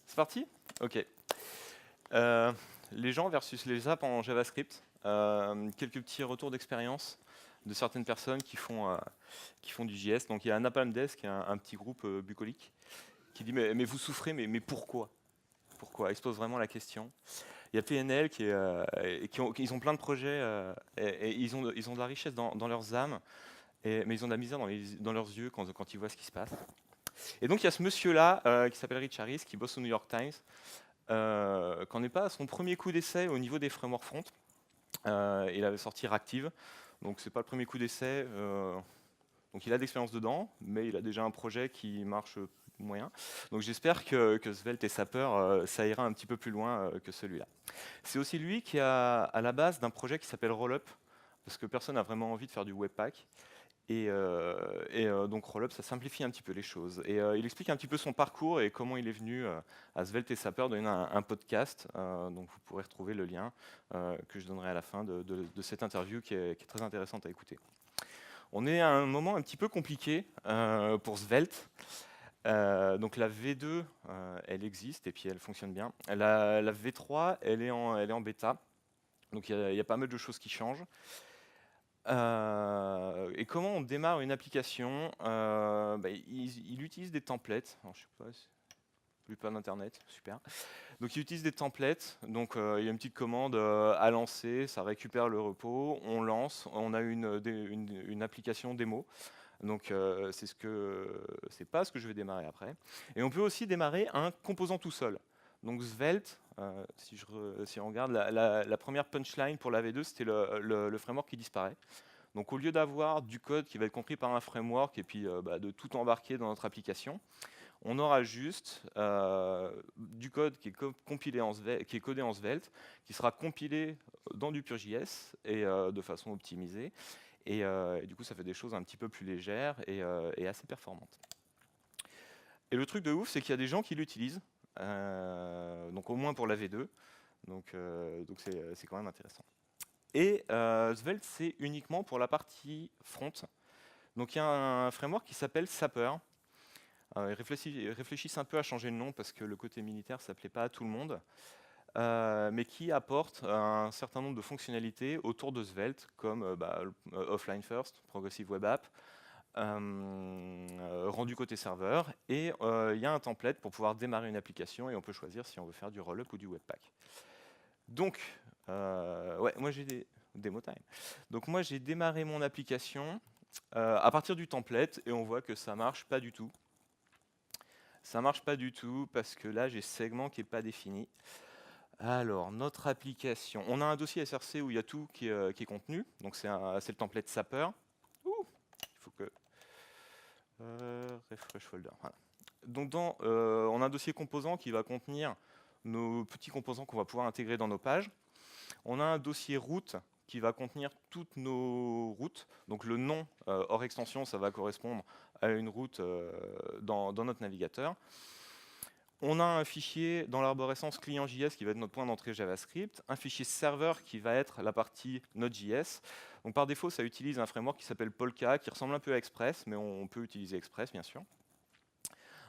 C'est parti? Ok. Euh, les gens versus les apps en JavaScript. Quelques petits retours d'expérience de certaines personnes qui font du JS. Donc il y a Napalm Dev, qui est un petit groupe bucolique, qui dit mais vous souffrez, mais pourquoi? Pourquoi? Il se pose vraiment la question. Il y a PNL ils ont plein de projets et ils ont de la richesse dans leurs âmes, mais ils ont de la misère dans leurs yeux quand ils voient ce qui se passe. Et donc il y a ce monsieur-là qui s'appelle Rich Harris, qui bosse au New York Times, qu'en est pas à son premier coup d'essai au niveau des frameworks front. Il avait sorti Reactive, donc c'est pas le premier coup d'essai. Donc il a de l'expérience dedans, mais il a déjà un projet qui marche moyen. Donc j'espère que Svelte et Sapper, ça ira un petit peu plus loin que celui-là. C'est aussi lui qui est à la base d'un projet qui s'appelle Rollup, parce que personne n'a vraiment envie de faire du Webpack. Donc Rollup, ça simplifie un petit peu les choses. Et il explique un petit peu son parcours et comment il est venu à Svelte et Sapper, donner un podcast. Donc vous pourrez retrouver le lien que je donnerai à la fin de cette interview qui est très intéressante à écouter. On est à un moment un petit peu compliqué pour Svelte. Donc la V2, elle existe et puis elle fonctionne bien. La V3, elle est en bêta. Donc il y a pas mal de choses qui changent. Et comment on démarre une application? Il utilise des templates. Alors, je sais pas, plus pas d'internet, super. Donc il utilise des templates. Donc il y a une petite commande à lancer, ça récupère le repos, on lance, on a une application démo. Donc c'est pas ce que je vais démarrer après. Et on peut aussi démarrer un composant tout seul. Donc Svelte, si on regarde la première punchline pour la V2, c'était le framework qui disparaît. Donc au lieu d'avoir du code qui va être compris par un framework et puis de tout embarquer dans notre application, on aura juste du code qui est compilé qui est codé en Svelte, qui sera compilé dans du PureJS et de façon optimisée. Et du coup, ça fait des choses un petit peu plus légères et assez performantes. Et le truc de ouf, c'est qu'il y a des gens qui l'utilisent, donc au moins pour la V2. Donc c'est quand même intéressant. Et Svelte, c'est uniquement pour la partie front. Donc il y a un framework qui s'appelle Sapper. Ils réfléchissent un peu à changer le nom parce que le côté militaire, ça ne plaît pas à tout le monde. Mais qui apporte un certain nombre de fonctionnalités autour de Svelte, comme Offline First, Progressive Web App, rendu côté serveur, et il y a un template pour pouvoir démarrer une application, et on peut choisir si on veut faire du Rollup ou du Webpack. Donc, moi j'ai des demo time. Donc moi j'ai démarré mon application à partir du template, et on voit que ça marche pas du tout. Ça marche pas du tout parce que là j'ai segment qui n'est pas défini. Alors, notre application, on a un dossier SRC où il y a tout qui est contenu, donc c'est le template Sapper. Ouh, il faut que... refresh folder, voilà. Donc on a un dossier composant qui va contenir nos petits composants qu'on va pouvoir intégrer dans nos pages. On a un dossier route qui va contenir toutes nos routes. Donc le nom hors extension, ça va correspondre à une route dans notre navigateur. On a un fichier dans l'arborescence client.js qui va être notre point d'entrée JavaScript, un fichier serveur qui va être la partie Node.js. Donc par défaut, ça utilise un framework qui s'appelle Polka, qui ressemble un peu à Express, mais on peut utiliser Express, bien sûr.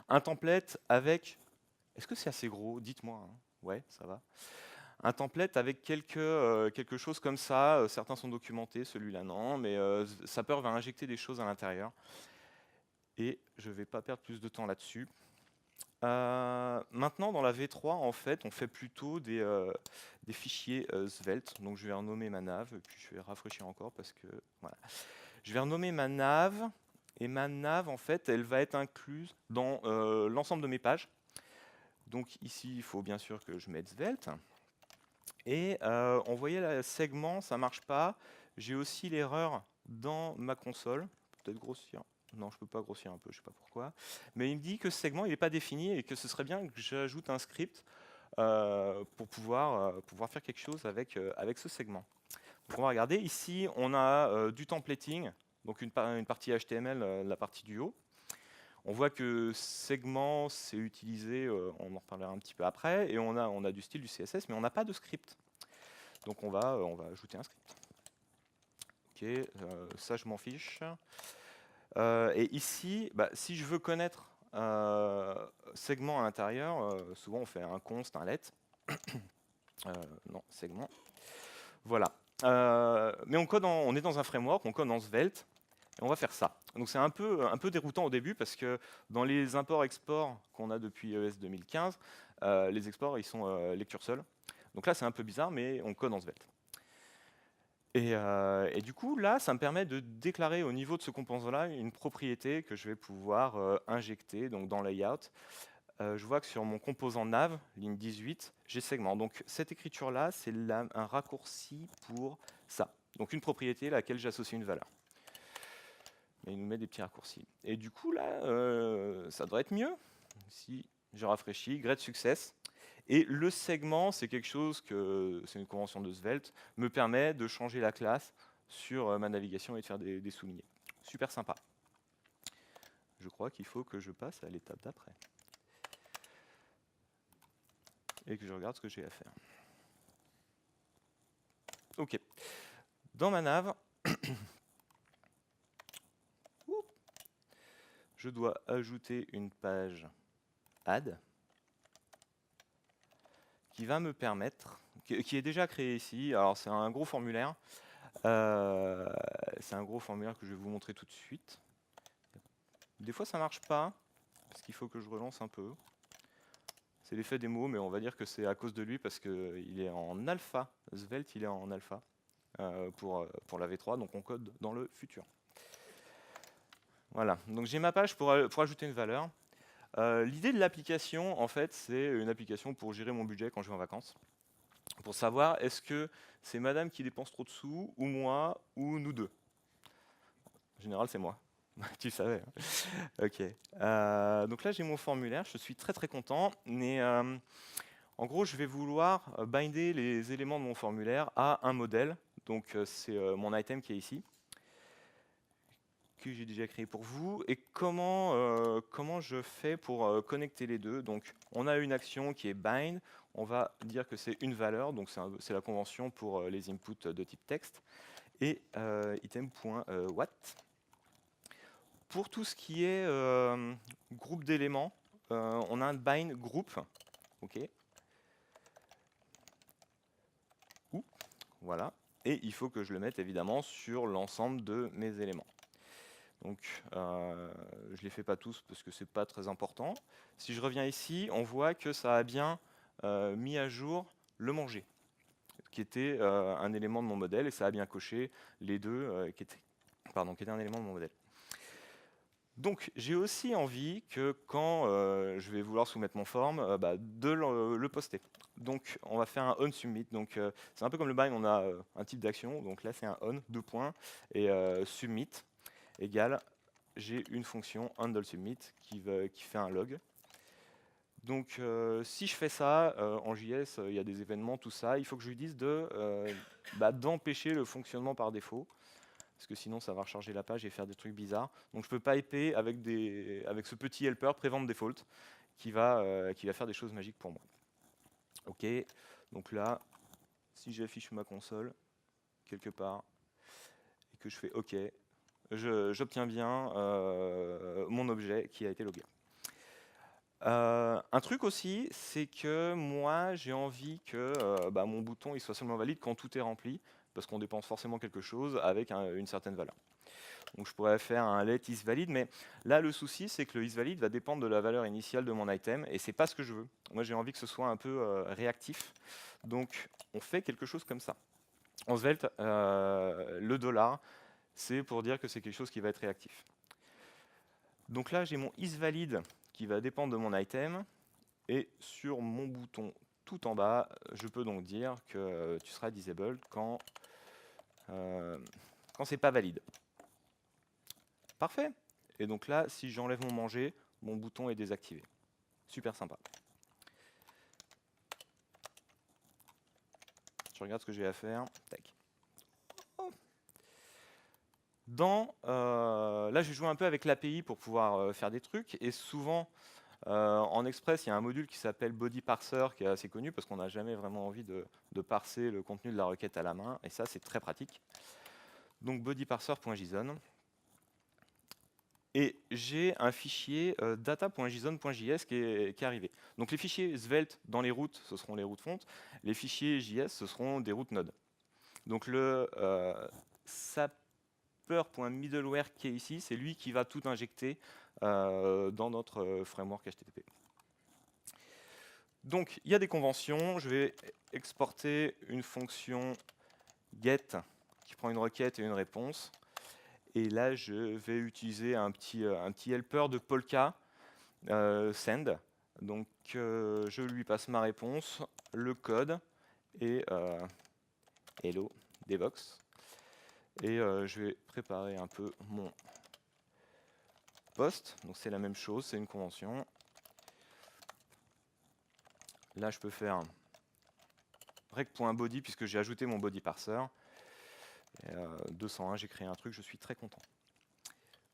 Un template avec... Est-ce que c'est assez gros? Dites-moi. Hein. Ouais, ça va. Un template avec quelque chose comme ça. Certains sont documentés, celui-là non, mais Sapper va injecter des choses à l'intérieur. Et je ne vais pas perdre plus de temps là-dessus. Maintenant, dans la V3, en fait, on fait plutôt des fichiers Svelte. Donc, je vais renommer ma nav, et puis je vais rafraîchir encore parce que voilà. Je vais renommer ma nav, et ma nav, en fait, elle va être incluse dans l'ensemble de mes pages. Donc ici, il faut bien sûr que je mette Svelte. Et on voyait le segment, ça marche pas. J'ai aussi l'erreur dans ma console. Peut-être grossir. Non, je ne peux pas grossir un peu, je ne sais pas pourquoi. Mais il me dit que ce segment n'est pas défini et que ce serait bien que j'ajoute un script pour pouvoir faire quelque chose avec ce segment. Donc on va regarder. Ici, on a du templating, donc une partie HTML, la partie du haut. On voit que segment, c'est utilisé, on en reparlera un petit peu après, et on a du style, du CSS, mais on n'a pas de script. Donc on va ajouter un script. Ok, ça je m'en fiche. Et ici, si je veux connaître segment à l'intérieur, souvent on fait un const, un let. Non, segment. Voilà. Mais on est dans un framework, on code en Svelte, et on va faire ça. Donc c'est un peu déroutant au début parce que dans les imports-exports qu'on a depuis ES 2015, les exports ils sont lecture seule. Donc là c'est un peu bizarre, mais on code en Svelte. Et du coup, là, ça me permet de déclarer au niveau de ce composant-là une propriété que je vais pouvoir injecter donc dans layout. Je vois que sur mon composant nav, ligne 18, j'ai segment. Donc cette écriture-là, c'est un raccourci pour ça. Donc une propriété à laquelle j'associe une valeur. Mais il nous met des petits raccourcis. Et du coup, là, ça devrait être mieux. Si je rafraîchis, great success. Et le segment, c'est quelque chose que, c'est une convention de Svelte, me permet de changer la classe sur ma navigation et de faire des soulignés. Super sympa. Je crois qu'il faut que je passe à l'étape d'après. Et que je regarde ce que j'ai à faire. Ok. Dans ma nav, je dois ajouter une page add qui va me permettre, qui est déjà créée ici. Alors c'est un gros formulaire. C'est un gros formulaire que je vais vous montrer tout de suite. Des fois ça marche pas, parce qu'il faut que je relance un peu. C'est l'effet des mots, mais on va dire que c'est à cause de lui parce qu'il est en alpha. Svelte, il est en alpha pour la V3, donc on code dans le futur. Voilà, donc j'ai ma page pour ajouter une valeur. L'idée de l'application, en fait, c'est une application pour gérer mon budget quand je vais en vacances. Pour savoir, est-ce que c'est madame qui dépense trop de sous, ou moi, ou nous deux. En général, c'est moi. Tu savais. Hein. Ok. Donc là, j'ai mon formulaire. Je suis très très content. Mais en gros, je vais vouloir binder les éléments de mon formulaire à un modèle. Donc c'est mon item qui est ici, que j'ai déjà créé pour vous. Et comment je fais pour connecter les deux? Donc on a une action qui est bind. On va dire que c'est une valeur. Donc c'est la convention pour les inputs de type texte. Et item.what. Pour tout ce qui est groupe d'éléments, on a un bind group. Ok. Voilà. Et il faut que je le mette évidemment sur l'ensemble de mes éléments. Donc, je ne les fais pas tous parce que ce n'est pas très important. Si je reviens ici, on voit que ça a bien mis à jour le manger, qui était un élément de mon modèle, et ça a bien coché les deux qui étaient un élément de mon modèle. Donc, j'ai aussi envie que quand je vais vouloir soumettre mon form, de le poster. Donc, on va faire un onSubmit. Donc, c'est un peu comme le bind, on a un type d'action. Donc là, c'est un on, 2 points, et submit égale, j'ai une fonction handleSubmit qui fait un log. Donc, si je fais ça, en JS, il y a des événements, tout ça, il faut que je lui dise d'empêcher le fonctionnement par défaut, parce que sinon ça va recharger la page et faire des trucs bizarres. Donc je peux piper avec ce petit helper prevent default qui va faire des choses magiques pour moi. Ok, donc là, si j'affiche ma console quelque part et que je fais OK, j'obtiens bien mon objet qui a été logué. Un truc aussi, c'est que moi j'ai envie que mon bouton il soit seulement valide quand tout est rempli, parce qu'on dépense forcément quelque chose avec une certaine valeur. Donc je pourrais faire un let isValid, mais là le souci c'est que le isValid va dépendre de la valeur initiale de mon item, et c'est pas ce que je veux. Moi j'ai envie que ce soit un peu réactif, donc on fait quelque chose comme ça. En Svelte, le $, c'est pour dire que c'est quelque chose qui va être réactif. Donc là j'ai mon isValid qui va dépendre de mon item, et sur mon bouton tout en bas, je peux donc dire que tu seras disabled quand c'est pas valide. Parfait. Et donc là, si j'enlève mon manger, mon bouton est désactivé. Super sympa. Je regarde ce que j'ai à faire. Tac. Là, j'ai joué un peu avec l'API pour pouvoir faire des trucs. Et souvent, en Express, il y a un module qui s'appelle Body Parser qui est assez connu parce qu'on n'a jamais vraiment envie de parser le contenu de la requête à la main. Et ça, c'est très pratique. Donc bodyparser.json. Et j'ai un fichier data.json.js qui est arrivé. Donc les fichiers Svelte dans les routes, ce seront les routes fontes. Les fichiers JS, ce seront des routes Node. Donc le sapper.middleware qui est ici, c'est lui qui va tout injecter dans notre framework HTTP. Donc il y a des conventions. Je vais exporter une fonction get qui prend une requête et une réponse. Et là, je vais utiliser un petit helper de Polka, send. Donc, je lui passe ma réponse, le code et hello Devox. Et je vais préparer un peu mon post. Donc, c'est la même chose, c'est une convention. Là, je peux faire rec.body puisque j'ai ajouté mon body parser. 201, j'ai créé un truc, je suis très content.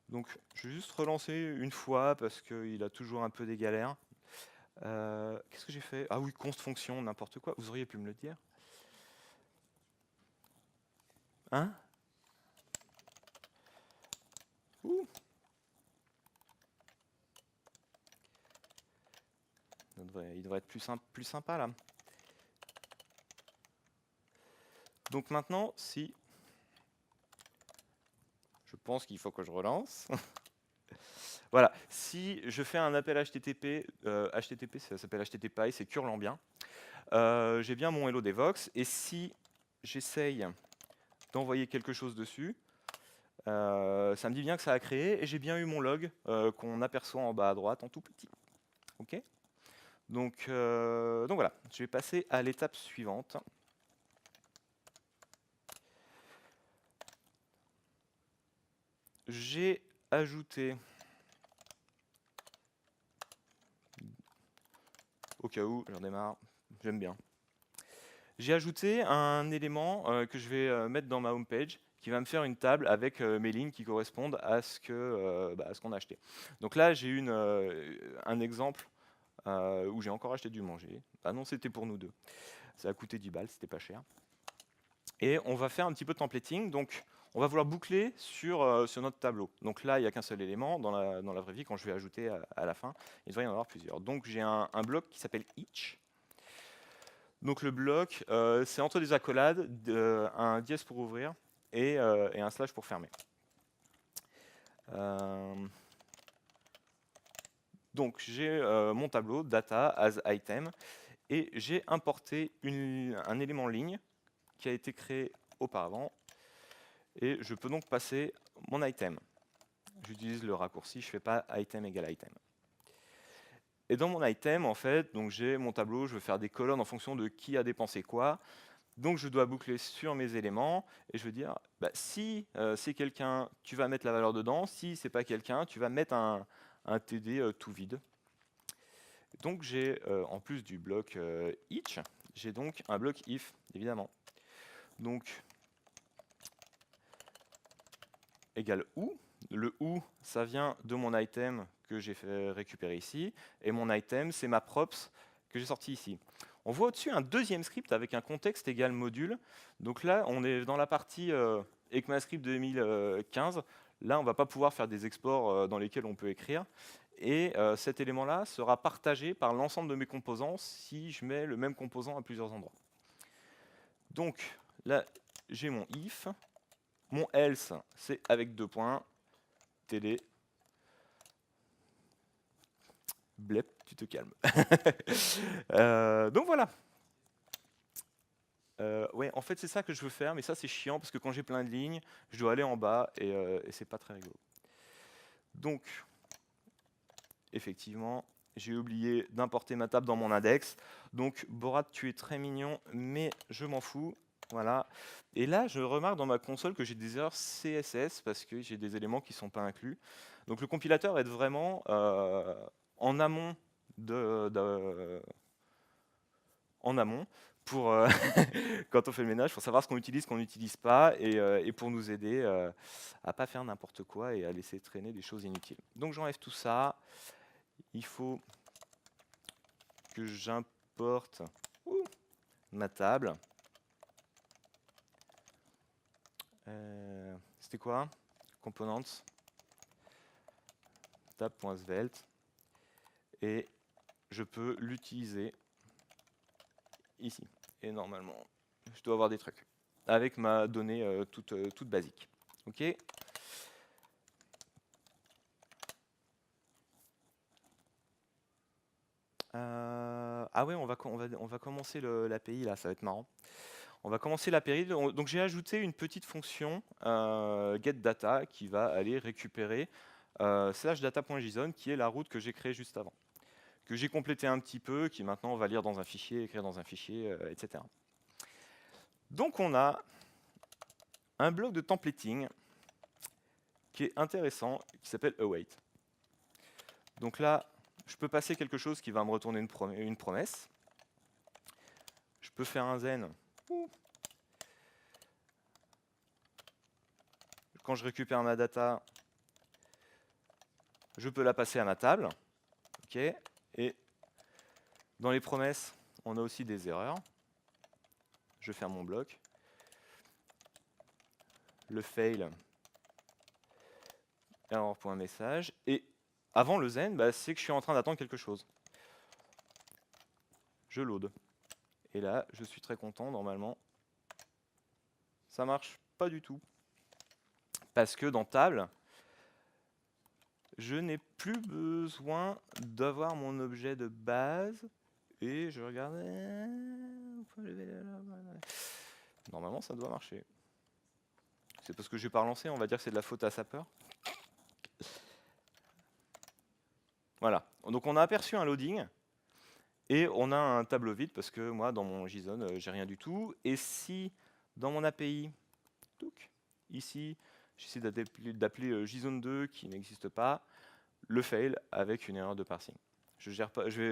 Donc, je vais juste relancer une fois parce qu'il a toujours un peu des galères. Qu'est-ce que j'ai fait? Ah oui, const fonction, n'importe quoi. Vous auriez pu me le dire. Hein? Ouh. Il devrait être plus sympa là. Donc maintenant, si... Je pense qu'il faut que je relance. Voilà, si je fais un appel HTTP, HTTP ça s'appelle HTTPI, c'est curlant bien. J'ai bien mon Hello Devox, et si j'essaye d'envoyer quelque chose dessus, ça me dit bien que ça a créé, et j'ai bien eu mon log qu'on aperçoit en bas à droite en tout petit. Ok? Donc voilà, je vais passer à l'étape suivante. J'ai ajouté, au cas où, je redémarre, j'aime bien. J'ai ajouté un élément que je vais mettre dans ma homepage qui va me faire une table avec mes lignes qui correspondent à ce qu'on a acheté. Donc là, j'ai un exemple où j'ai encore acheté du manger. Ah non, c'était pour nous deux. Ça a coûté 10 balles, c'était pas cher. Et on va faire un petit peu de templating. Donc, on va vouloir boucler sur notre tableau. Donc là, il n'y a qu'un seul élément. Dans la vraie vie, quand je vais ajouter à la fin, il devrait y en avoir plusieurs. Donc, j'ai un bloc qui s'appelle each. Donc, le bloc, c'est entre des accolades, un dièse pour ouvrir et un slash pour fermer. Donc, j'ai mon tableau, data as item, et j'ai importé un élément ligne qui a été créé auparavant. Et je peux donc passer mon item. J'utilise le raccourci, je ne fais pas item égale item. Et dans mon item, en fait, donc j'ai mon tableau, je veux faire des colonnes en fonction de qui a dépensé quoi. Donc je dois boucler sur mes éléments et je veux dire, bah, si c'est quelqu'un, tu vas mettre la valeur dedans. Si c'est pas quelqu'un, tu vas mettre un TD tout vide. Donc j'ai, en plus du bloc each, j'ai donc un bloc if, évidemment. Donc égale ou. Le ou, ça vient de mon item que j'ai fait récupérer ici. Et mon item, c'est ma props que j'ai sorti ici. On voit au-dessus un deuxième script avec un contexte égal module. Donc là, on est dans la partie ECMAScript 2015. Là, on ne va pas pouvoir faire des exports dans lesquels on peut écrire. Et cet élément-là sera partagé par l'ensemble de mes composants si je mets le même composant à plusieurs endroits. Donc là, j'ai mon if. Mon else, c'est avec 2 points. TD. Blep, tu te calmes. Donc voilà. Ouais, en fait, c'est ça que je veux faire, mais ça, c'est chiant parce que quand j'ai plein de lignes, je dois aller en bas et c'est pas très rigolo. Donc, effectivement, j'ai oublié d'importer ma table dans mon index. Donc, Borat, tu es très mignon, mais je m'en fous. Voilà. Et là, je remarque dans ma console que j'ai des erreurs CSS parce que j'ai des éléments qui ne sont pas inclus. Donc, le compilateur va être vraiment en amont en amont pour quand on fait le ménage, pour savoir ce qu'on n'utilise pas, et pour nous aider à pas faire n'importe quoi et à laisser traîner des choses inutiles. Donc j'enlève tout ça. Il faut que j'importe ma table. C'était quoi? Components. tab.svelte, et je peux l'utiliser ici. Et normalement, je dois avoir des trucs avec ma donnée toute basique. Ok. Ah ouais, on va commencer l'API là, ça va être marrant. On va commencer l'API. Donc j'ai ajouté une petite fonction getData qui va aller récupérer /data.json, qui est la route que j'ai créée juste avant, que j'ai complété un petit peu, qui maintenant on va lire dans un fichier, écrire dans un fichier, etc. Donc on a un bloc de templating qui est intéressant, qui s'appelle await. Donc là, je peux passer quelque chose qui va me retourner une promesse. Je peux faire un zen. Quand je récupère ma data, je peux la passer à ma table. Ok. Et dans les promesses, on a aussi des erreurs. Je ferme mon bloc. Le fail, error.message. Et avant le zen, c'est que je suis en train d'attendre quelque chose. Je load. Et là, je suis très content, normalement. Ça marche pas du tout. Parce que dans table, je n'ai plus besoin d'avoir mon objet de base. Et je regarde. Normalement, ça doit marcher. C'est parce que je n'ai pas relancé, on va dire que c'est de la faute à sa peur. Voilà. Donc on a aperçu un loading. Et on a un tableau vide parce que moi, dans mon JSON, j'ai rien du tout. Et si, dans mon API, ici, j'essaie d'appeler JSON2 qui n'existe pas, le fail avec une erreur de parsing. Je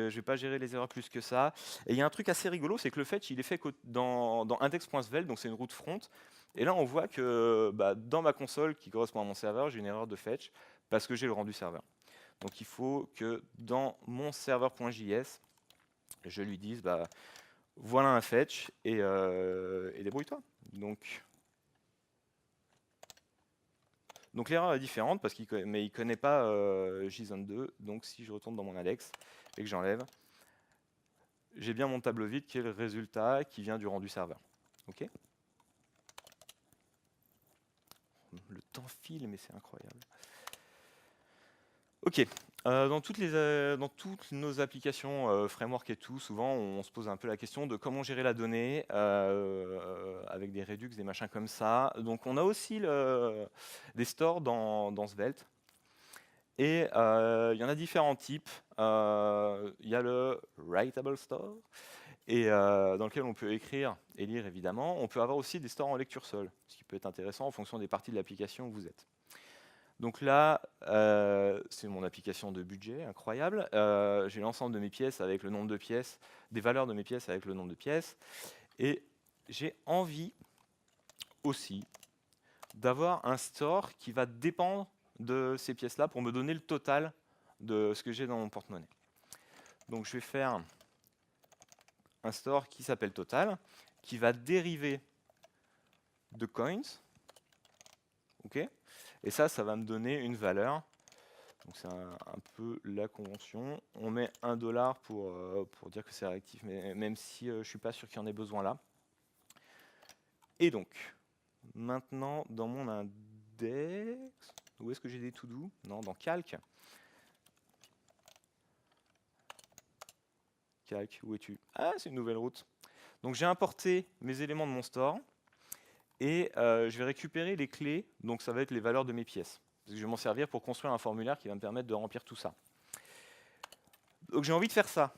vais pas gérer les erreurs plus que ça. Et il y a un truc assez rigolo, c'est que le fetch, il est fait dans index.svelte, donc c'est une route front. Et là, on voit que dans ma console, qui correspond à mon serveur, j'ai une erreur de fetch parce que j'ai le rendu serveur. Donc il faut que dans mon serveur.js, je lui dise, voilà un fetch et débrouille-toi. Donc l'erreur est différente parce qu'il ne connaît pas JSON2. Donc si je retourne dans mon index et que j'enlève, j'ai bien mon tableau vide qui est le résultat qui vient du rendu serveur. Ok. Le temps file, mais c'est incroyable. Ok. Dans toutes nos applications framework et tout, souvent on se pose un peu la question de comment gérer la donnée avec des redux, des machins comme ça. Donc on a aussi des stores dans Svelte. Et il y en a différents types. Il y a le Writable Store, et dans lequel on peut écrire et lire évidemment. On peut avoir aussi des stores en lecture seule, ce qui peut être intéressant en fonction des parties de l'application où vous êtes. Donc là, c'est mon application de budget, incroyable. J'ai l'ensemble de mes pièces avec le nombre de pièces, des valeurs de mes pièces avec le nombre de pièces. Et j'ai envie aussi d'avoir un store qui va dépendre de ces pièces-là pour me donner le total de ce que j'ai dans mon porte-monnaie. Donc je vais faire un store qui s'appelle total, qui va dériver de coins. Ok. Et ça va me donner une valeur. Donc c'est un peu la convention. On met $1 pour dire que c'est réactif, mais même si je ne suis pas sûr qu'il y en ait besoin là. Et donc, maintenant, dans mon index, où est-ce que j'ai des to-do? Non, dans calc. Calc, où es-tu? Ah, c'est une nouvelle route. Donc j'ai importé mes éléments de mon store. Et je vais récupérer les clés, donc ça va être les valeurs de mes pièces. Parce que je vais m'en servir pour construire un formulaire qui va me permettre de remplir tout ça. Donc j'ai envie de faire ça.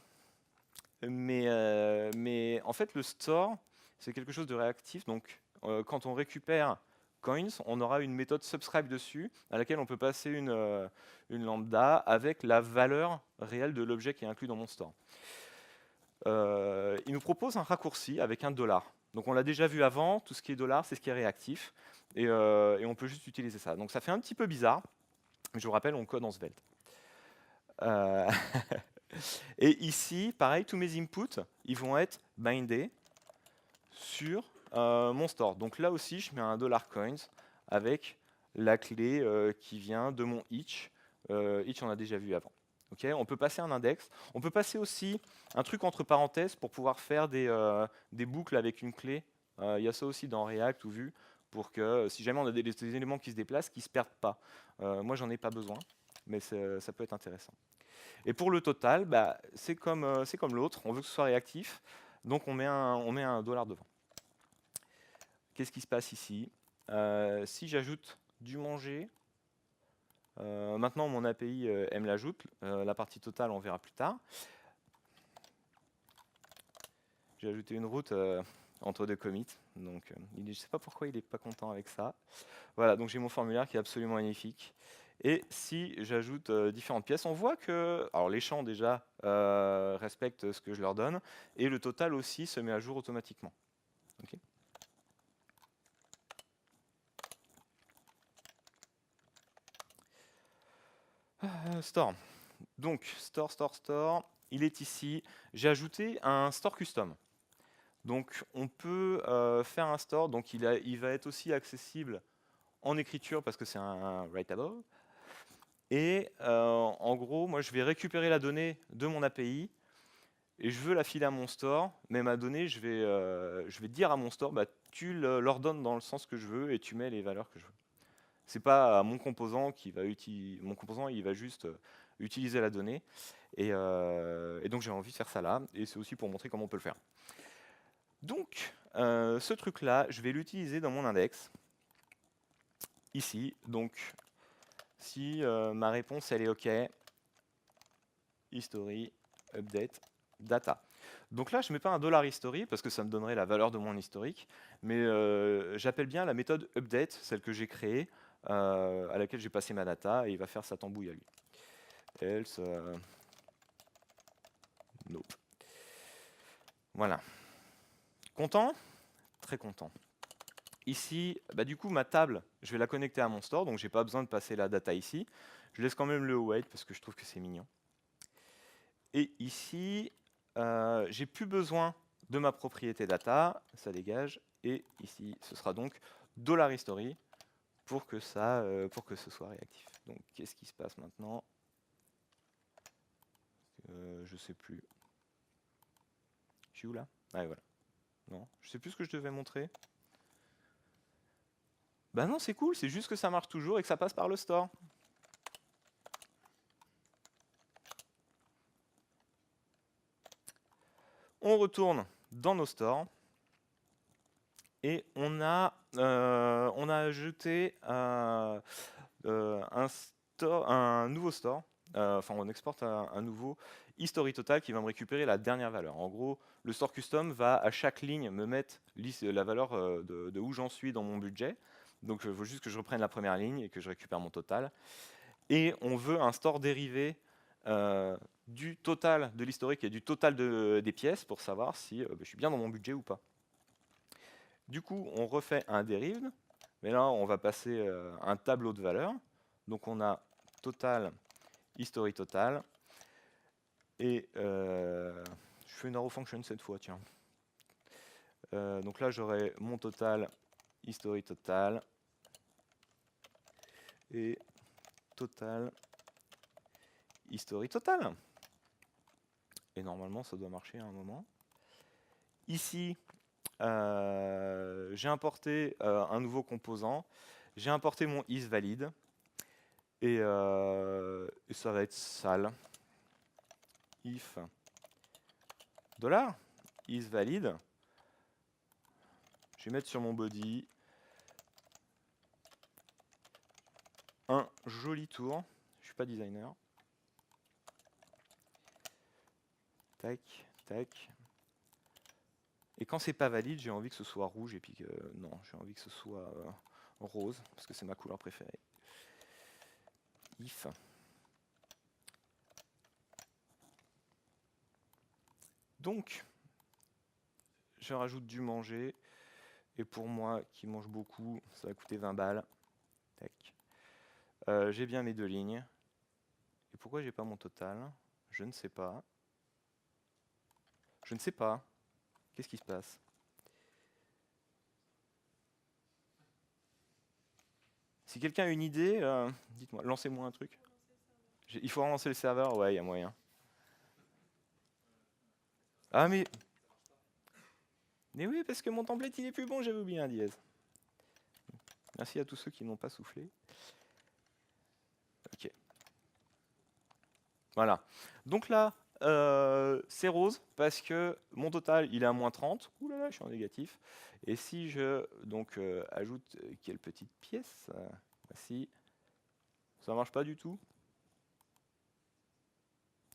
Mais en fait, le store, c'est quelque chose de réactif. Donc quand on récupère coins, on aura une méthode subscribe dessus, à laquelle on peut passer une lambda avec la valeur réelle de l'objet qui est inclus dans mon store. Il nous propose un raccourci avec un $. Donc on l'a déjà vu avant, tout ce qui est $, c'est ce qui est réactif. Et on peut juste utiliser ça. Donc ça fait un petit peu bizarre. Mais je vous rappelle, on code en Svelte. Et ici, pareil, tous mes inputs, ils vont être bindés sur mon store. Donc là aussi, je mets un $coins avec la clé qui vient de mon each each on a déjà vu avant. Okay, on peut passer un index. On peut passer aussi un truc entre parenthèses pour pouvoir faire des boucles avec une clé. Il y a ça aussi dans React ou Vue pour que si jamais on a des éléments qui se déplacent, qu'ils ne se perdent pas. Moi, j'en ai pas besoin, mais ça peut être intéressant. Et pour le total, bah, c'est comme l'autre. On veut que ce soit réactif, donc on met un dollar devant. Qu'est-ce qui se passe ici? Si j'ajoute du manger, maintenant mon API elle me l'ajoute. La partie totale, on verra plus tard. J'ai ajouté une route entre deux commits, donc je ne sais pas pourquoi il n'est pas content avec ça. Voilà, donc j'ai mon formulaire qui est absolument magnifique. Et si j'ajoute différentes pièces, on voit que alors les champs déjà respectent ce que je leur donne, et le total aussi se met à jour automatiquement. Okay. Store. Donc, store, il est ici. J'ai ajouté un store custom. Donc, on peut faire un store. Donc, il va être aussi accessible en écriture parce que c'est un writable. Et en gros, moi, je vais récupérer la donnée de mon API et je veux la filer à mon store. Mais ma donnée, je vais dire à mon store, bah, tu l'ordonnes dans le sens que je veux et tu mets les valeurs que je veux. C'est pas à mon composant qui va utiliser. Mon composant, il va juste utiliser la donnée. Et donc j'ai envie de faire ça là. Et c'est aussi pour montrer comment on peut le faire. Donc ce truc-là, je vais l'utiliser dans mon index. Ici. Donc si ma réponse elle est OK, history, update, data. Donc là, je ne mets pas un $history parce que ça me donnerait la valeur de mon historique, mais j'appelle bien la méthode update, celle que j'ai créée, à laquelle j'ai passé ma data, et il va faire sa tambouille à lui. Else, nope. Voilà. Content? Très content. Ici, bah du coup, ma table, je vais la connecter à mon store, donc j'ai pas besoin de passer la data ici. Je laisse quand même le await parce que je trouve que c'est mignon. Et ici, j'ai plus besoin de ma propriété data, ça dégage. Et ici, ce sera donc $history pour que ce soit réactif. Donc, qu'est-ce qui se passe maintenant? Je sais plus. Je suis où là? Ah, voilà. Non, je sais plus ce que je devais montrer. Bah non, c'est cool, c'est juste que ça marche toujours et que ça passe par le store. On retourne dans nos stores et on a ajouté un nouveau store. Enfin, on exporte un nouveau history total qui va me récupérer la dernière valeur. En gros, le store custom va à chaque ligne me mettre la valeur de où j'en suis dans mon budget. Donc, il faut juste que je reprenne la première ligne et que je récupère mon total. Et on veut un store dérivé du total de l'historique et du total des pièces pour savoir si je suis bien dans mon budget ou pas. Du coup, on refait un derive, mais là, on va passer un tableau de valeurs. Donc, on a total, history total, et je fais une arrow function cette fois, tiens. Donc là, j'aurai mon total, history total, et total, history total. Et normalement, ça doit marcher à un moment. Ici, j'ai importé un nouveau composant. J'ai importé mon isValid. Et ça va être sale. If $isValid. Je vais mettre sur mon body un joli tour. Je suis pas designer. Tac, tac. Et quand c'est pas valide, j'ai envie que ce soit rouge et puis que non, j'ai envie que ce soit rose parce que c'est ma couleur préférée. If. Donc, je rajoute du manger. Et pour moi, qui mange beaucoup, ça va coûter 20 balles. Tac. J'ai bien mes deux lignes. Et pourquoi j'ai pas mon total? Je ne sais pas. Je ne sais pas. Qu'est-ce qui se passe? Si quelqu'un a une idée, dites-moi, lancez-moi un truc. Il faut relancer le serveur? Ouais, il y a moyen. Ah mais oui, parce que mon template il est plus bon, j'avais oublié un dièse. Merci à tous ceux qui n'ont pas soufflé. Ok. Voilà. Donc là, c'est rose parce que mon total il est à -30. Ouh là là, je suis en négatif. Et si je donc ajoute quelle petite pièce, voici, ça marche pas du tout.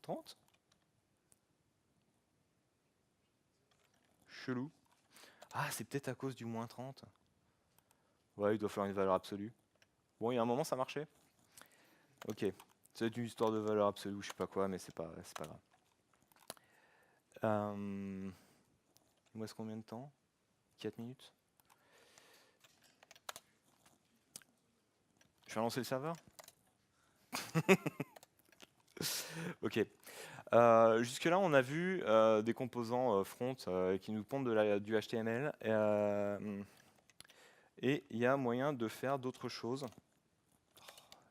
30. Chelou. Ah, c'est peut-être à cause du -30. Ouais, il doit faire une valeur absolue. Bon, il y a un moment ça marchait. Ok. C'est une histoire de valeur absolue, je sais pas quoi, mais c'est pas grave. Il me reste combien de temps? 4 minutes. Je vais lancer le serveur. Ok. Jusque-là, on a vu des composants front qui nous pondent du HTML. Et il y a moyen de faire d'autres choses.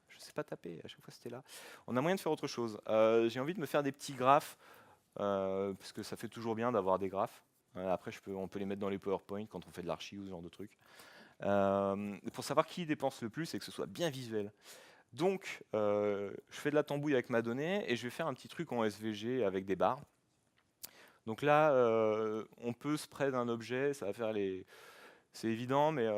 Je ne sais pas taper, à chaque fois c'était là. On a moyen de faire autre chose. J'ai envie de me faire des petits graphes, parce que ça fait toujours bien d'avoir des graphes. Après, on peut les mettre dans les PowerPoint quand on fait de l'archi ou ce genre de trucs. Pour savoir qui dépense le plus et que ce soit bien visuel. Donc, je fais de la tambouille avec ma donnée et je vais faire un petit truc en SVG avec des barres. Donc là, on peut spread un objet, ça va faire les... C'est évident, mais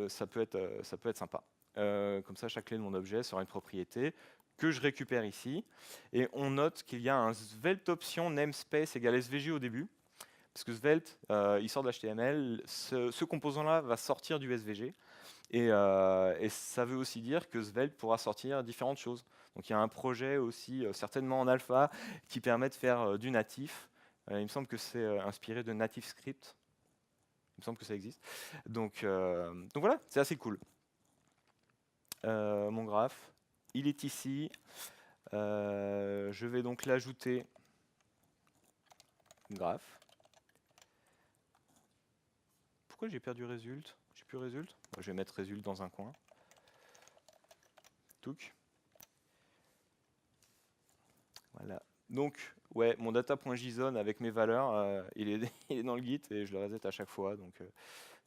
ça peut être sympa. Comme ça, chaque clé de mon objet sera une propriété que je récupère ici. Et on note qu'il y a un svelte option namespace égale SVG au début. Parce que svelte, il sort de l'HTML. Ce composant-là va sortir du SVG. Et ça veut aussi dire que svelte pourra sortir différentes choses. Donc il y a un projet aussi, certainement en alpha, qui permet de faire du natif. Il me semble que c'est inspiré de Native Script. Il me semble que ça existe. Donc voilà, c'est assez cool. Mon graphe, il est ici. Je vais donc l'ajouter. Graphe. Pourquoi j'ai perdu résulte? J'ai plus résulte. Je vais mettre résulte dans un coin. Touc. Voilà. Donc, ouais, mon data.json avec mes valeurs, il est dans le Git et je le reset à chaque fois, donc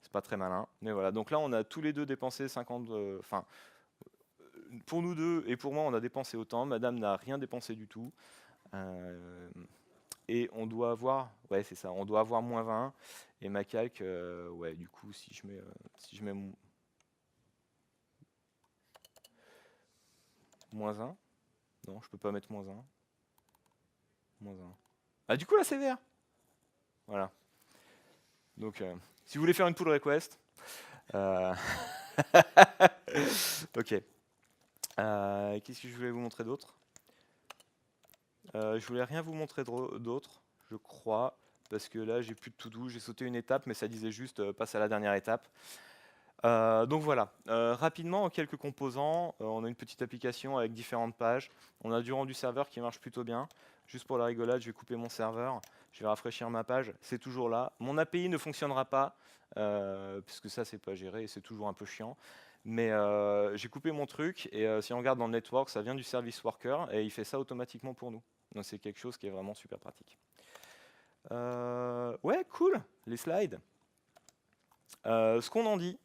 c'est pas très malin. Mais voilà, donc là on a tous les deux dépensé 50, enfin, pour nous deux et pour moi on a dépensé autant, madame n'a rien dépensé du tout. Et on doit avoir, ouais c'est ça, on doit avoir -20, et ma calque, ouais du coup si je mets -1, non je peux pas mettre -1, -1. Ah du coup là c'est vert. Voilà. Donc si vous voulez faire une pull request, ok. Qu'est-ce que je voulais vous montrer d'autre? Je voulais rien vous montrer d'autre, je crois, parce que là j'ai plus de to-do, j'ai sauté une étape, mais ça disait juste passe à la dernière étape. Donc voilà, rapidement, quelques composants. On a une petite application avec différentes pages. On a du rendu serveur qui marche plutôt bien. Juste pour la rigolade, je vais couper mon serveur, je vais rafraîchir ma page, c'est toujours là. Mon API ne fonctionnera pas, puisque ça c'est pas géré et c'est toujours un peu chiant. Mais j'ai coupé mon truc et si on regarde dans le network, ça vient du service worker et il fait ça automatiquement pour nous. Donc c'est quelque chose qui est vraiment super pratique. Ouais, cool, les slides. Ce qu'on en dit,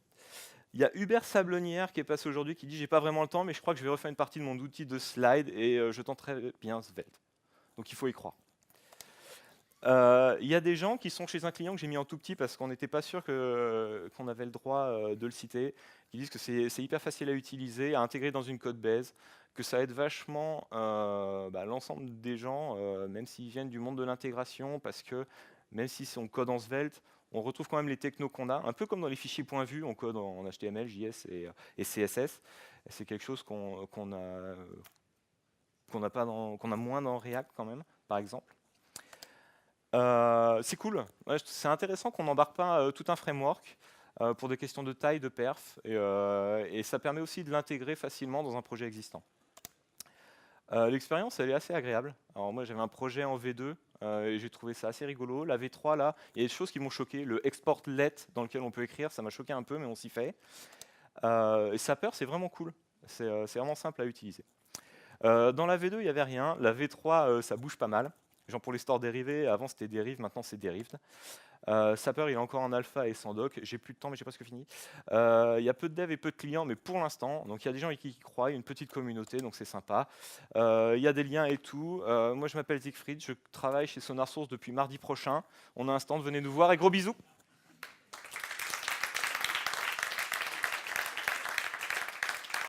il y a Hubert Sablonnière qui est passé aujourd'hui qui dit j'ai pas vraiment le temps mais je crois que je vais refaire une partie de mon outil de slide et je tenterai bien Svelte. Donc il faut y croire. Il y a des gens qui sont chez un client que j'ai mis en tout petit parce qu'on n'était pas sûr qu'on avait le droit de le citer, qui disent que c'est hyper facile à utiliser, à intégrer dans une code base, que ça aide vachement l'ensemble des gens, même s'ils viennent du monde de l'intégration, parce que même si on code en Svelte, on retrouve quand même les technos qu'on a, un peu comme dans les fichiers point vue, on code en HTML, JS et CSS. C'est quelque chose qu'on a moins dans React quand même, par exemple. C'est cool, ouais, c'est intéressant qu'on n'embarque pas tout un framework pour des questions de taille, de perf, et ça permet aussi de l'intégrer facilement dans un projet existant. L'expérience, elle est assez agréable. Alors moi, j'avais un projet en V2 et j'ai trouvé ça assez rigolo. La V3, là, il y a des choses qui m'ont choqué. Le export let dans lequel on peut écrire, ça m'a choqué un peu, mais on s'y fait. Et Sapper, c'est vraiment cool. C'est vraiment simple à utiliser. Dans la V2, il n'y avait rien. La V3, ça bouge pas mal. Genre pour les stores dérivés, avant c'était Derive, maintenant c'est Derived. Sapper, il est encore en alpha et sans doc. J'ai plus de temps, mais j'ai presque fini. Il y a peu de devs et peu de clients, mais pour l'instant, donc il y a des gens qui y croient, une petite communauté, donc c'est sympa. Il y a des liens et tout. Moi, je m'appelle Siegfried, je travaille chez Sonar Source depuis mardi prochain. On a un stand, venez nous voir et gros bisous.